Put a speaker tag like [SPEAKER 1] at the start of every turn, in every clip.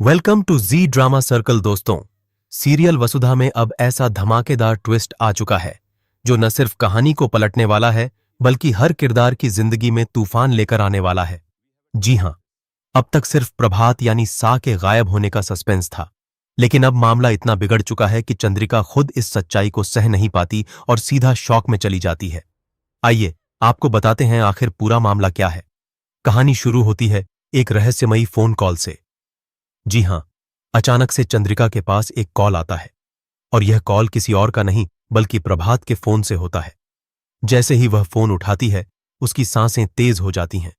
[SPEAKER 1] Welcome to Zee drama circle. दोस्तों, serial Vasudha में अब ऐसा धमाकेदार ट्विस्ट आ चुका है जो न सिर्फ कहानी को पलटने वाला है बल्कि हर किरदार की जिंदगी में तूफान लेकर आने वाला है। जी हां, अब तक सिर्फ प्रभात यानी सा के गायब होने का सस्पेंस था, लेकिन अब मामला इतना बिगड़ चुका है कि चंद्रिका खुद इस सच्चाई को सह नहीं पाती और सीधा शॉक में चली जाती है। आइए आपको बताते हैं आखिर पूरा मामला क्या है। कहानी शुरू होती है एक रहस्यमयी फोन कॉल से। जी हां, अचानक से चंद्रिका के पास एक कॉल आता है और यह कॉल किसी और का नहीं बल्कि प्रभात के फोन से होता है। जैसे ही वह फोन उठाती है, उसकी सांसें तेज हो जाती हैं।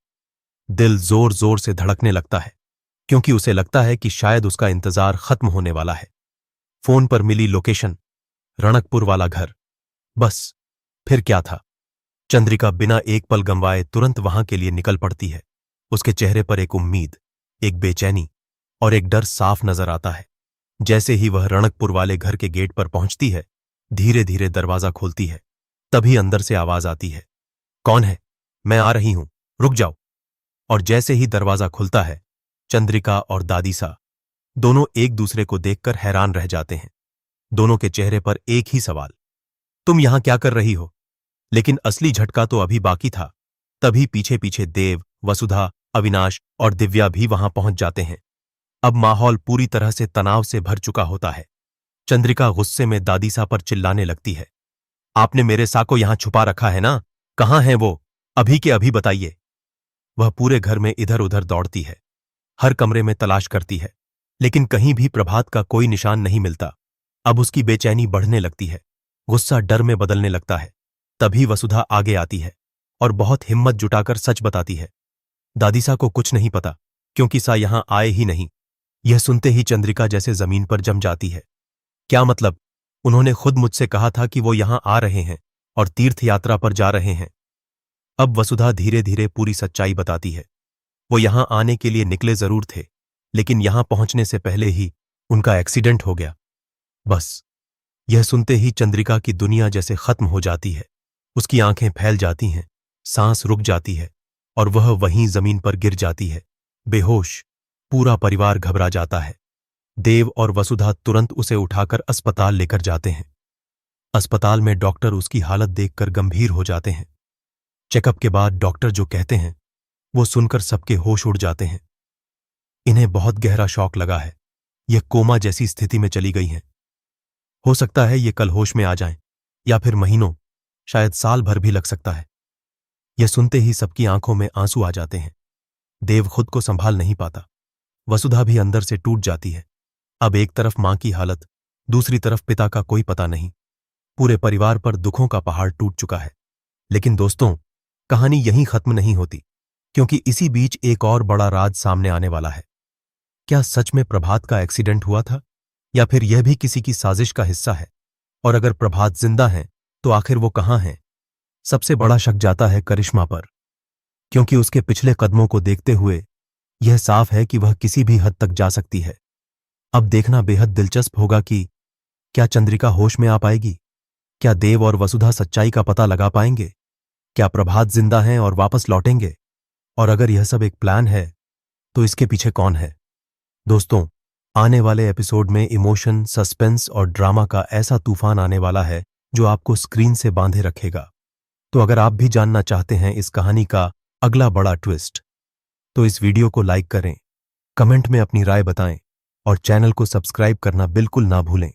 [SPEAKER 1] दिल जोर जोर से धड़कने लगता है क्योंकि उसे लगता है कि शायद उसका इंतजार खत्म होने वाला है। फोन पर मिली लोकेशन, रणकपुर वाला घर। बस फिर क्या था। चंद्रिका बिना एक पल गंवाए तुरंत वहां के लिए निकल पड़ती है। उसके चेहरे पर एक उम्मीद, एक बेचैनी और एक डर साफ नजर आता है। जैसे ही वह रणकपुर वाले घर के गेट पर पहुंचती है, धीरे धीरे दरवाजा खोलती है। तभी अंदर से आवाज आती है, कौन है? मैं आ रही हूं, रुक जाओ। और जैसे ही दरवाजा खुलता है, चंद्रिका और दादीसा दोनों एक दूसरे को देखकर हैरान रह जाते हैं। दोनों के चेहरे पर एक ही सवाल, तुम यहां क्या कर रही हो? लेकिन असली झटका तो अभी बाकी था। तभी पीछे पीछे देव, वसुधा, अविनाश और दिव्या भी वहां पहुंच जाते हैं। अब माहौल पूरी तरह से तनाव से भर चुका होता है। चंद्रिका गुस्से में दादीसा पर चिल्लाने लगती है, आपने मेरे सा को यहां छुपा रखा है ना? कहां है वो? अभी के अभी बताइए। वह पूरे घर में इधर उधर दौड़ती है, हर कमरे में तलाश करती है, लेकिन कहीं भी प्रभात का कोई निशान नहीं मिलता। अब उसकी बेचैनी बढ़ने लगती है, गुस्सा डर में बदलने लगता है। तभी वसुधा आगे आती है और बहुत हिम्मत जुटाकर सच बताती है, दादीसा को कुछ नहीं पता क्योंकि सा यहां आए ही नहीं। यह सुनते ही चंद्रिका जैसे जमीन पर जम जाती है। क्या मतलब? उन्होंने खुद मुझसे कहा था कि वो यहां आ रहे हैं और तीर्थ यात्रा पर जा रहे हैं। अब वसुधा धीरे धीरे पूरी सच्चाई बताती है। वो यहां आने के लिए निकले जरूर थे, लेकिन यहां पहुंचने से पहले ही उनका एक्सीडेंट हो गया। बस यह सुनते ही चंद्रिका की दुनिया जैसे खत्म हो जाती है। उसकी आंखें फैल जाती हैं, सांस रुक जाती है और वह वहीं जमीन पर गिर जाती है, बेहोश। पूरा परिवार घबरा जाता है। देव और वसुधा तुरंत उसे उठाकर अस्पताल लेकर जाते हैं। अस्पताल में डॉक्टर उसकी हालत देखकर गंभीर हो जाते हैं। चेकअप के बाद डॉक्टर जो कहते हैं वो सुनकर सबके होश उड़ जाते हैं। इन्हें बहुत गहरा शॉक लगा है। यह कोमा जैसी स्थिति में चली गई हैं। हो सकता है ये कल होश में आ जाएं, या फिर महीनों, शायद साल भर भी लग सकता है। यह सुनते ही सबकी आंखों में आंसू आ जाते हैं। देव खुद को संभाल नहीं पाता। वसुधा भी अंदर से टूट जाती है। अब एक तरफ मां की हालत, दूसरी तरफ पिता का कोई पता नहीं। पूरे परिवार पर दुखों का पहाड़ टूट चुका है। लेकिन दोस्तों, कहानी यहीं खत्म नहीं होती, क्योंकि इसी बीच एक और बड़ा राज सामने आने वाला है। क्या सच में प्रभात का एक्सीडेंट हुआ था, या फिर यह भी किसी की साजिश का हिस्सा है? और अगर प्रभात जिंदा है तो आखिर वो कहां है? सबसे बड़ा शक जाता है करिश्मा पर, क्योंकि उसके पिछले कदमों को देखते हुए यह साफ है कि वह किसी भी हद तक जा सकती है। अब देखना बेहद दिलचस्प होगा कि क्या चंद्रिका होश में आ पाएगी? क्या देव और वसुधा सच्चाई का पता लगा पाएंगे? क्या प्रभात जिंदा हैं और वापस लौटेंगे? और अगर यह सब एक प्लान है तो इसके पीछे कौन है? दोस्तों, आने वाले एपिसोड में इमोशन, सस्पेंस और ड्रामा का ऐसा तूफान आने वाला है जो आपको स्क्रीन से बांधे रखेगा। तो अगर आप भी जानना चाहते हैं इस कहानी का अगला बड़ा ट्विस्ट, तो इस वीडियो को लाइक करें, कमेंट में अपनी राय बताएं और चैनल को सब्सक्राइब करना बिल्कुल ना भूलें,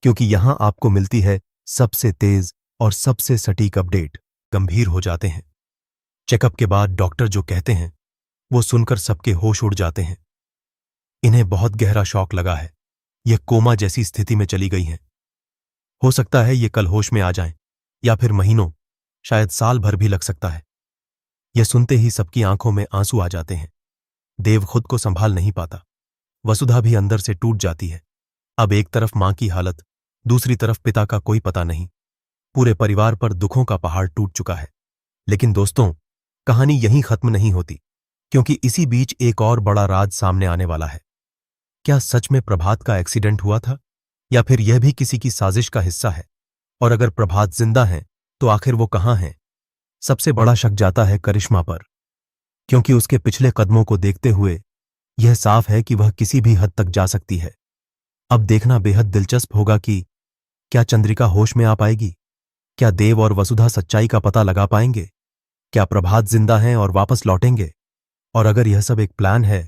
[SPEAKER 1] क्योंकि यहां आपको मिलती है सबसे तेज और सबसे सटीक अपडेट। गंभीर हो जाते हैं। चेकअप के बाद डॉक्टर जो कहते हैं वो सुनकर सबके होश उड़ जाते हैं। इन्हें बहुत गहरा शॉक लगा है। यह कोमा जैसी स्थिति में चली गई हैं। हो सकता है ये कल होश में आ जाएं, या फिर महीनों, शायद साल भर भी लग सकता है। यह सुनते ही सबकी आंखों में आंसू आ जाते हैं। देव खुद को संभाल नहीं पाता। वसुधा भी अंदर से टूट जाती है। अब एक तरफ मां की हालत, दूसरी तरफ पिता का कोई पता नहीं। पूरे परिवार पर दुखों का पहाड़ टूट चुका है। लेकिन दोस्तों, कहानी यहीं खत्म नहीं होती, क्योंकि इसी बीच एक और बड़ा राज सामने आने वाला है। क्या सच में प्रभात का एक्सीडेंट हुआ था, या फिर यह भी किसी की साजिश का हिस्सा है? और अगर प्रभात जिंदा है तो आखिर वो कहां है? सबसे बड़ा शक जाता है करिश्मा पर, क्योंकि उसके पिछले कदमों को देखते हुए यह साफ है कि वह किसी भी हद तक जा सकती है। अब देखना बेहद दिलचस्प होगा कि क्या चंद्रिका होश में आ पाएगी? क्या देव और वसुधा सच्चाई का पता लगा पाएंगे? क्या प्रभात जिंदा हैं और वापस लौटेंगे? और अगर यह सब एक प्लान है